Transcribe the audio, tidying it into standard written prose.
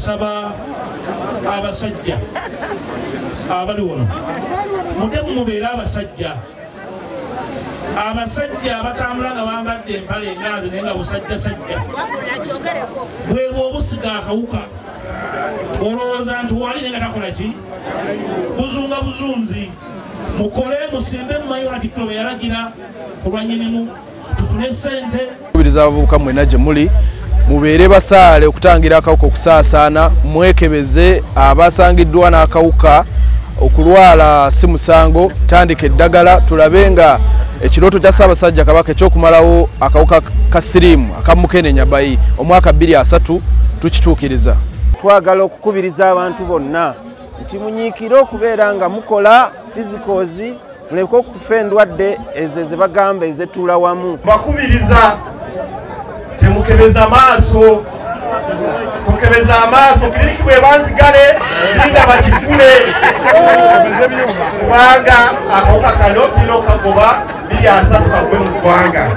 nsaba abasajja abali wano mudde mubeera abasajja abatambula nga bambadde empale enganzi naye nga busajjasajja bwebwe obusiga akawuka olowooza nti wali naye nga takola ki buzunga buzunzi mukole musimbe mumanyi kati Kitobe yalagira ku lwanyinimu tufune ssente kubiriza abavubuka mwena gye muli mubeere basaale okutangira akawuka okusaasaana mwekebeze abasangiddwa n'akawuka okulwala si musango tandika eddagala tulabe nga ekirooto kya Ssaabasajja Kabaka ekyokumalawo akawuka ka siriimu akamukenenya bayi omwaka 2003 tukituukiriza. Twagala okukubiriza abantu bonna nti munyiikire okubeera nga mukola physicals muleke okufa endwadde ezo ze bagamba ezetuula wamu. Bakubiriza temukebeza maaso kukebeza amaaso kiriniki bwe banzigale linda bakikule kubanga akawuka kano tulina okagoba 2 asatu kagwe mu ggwanga.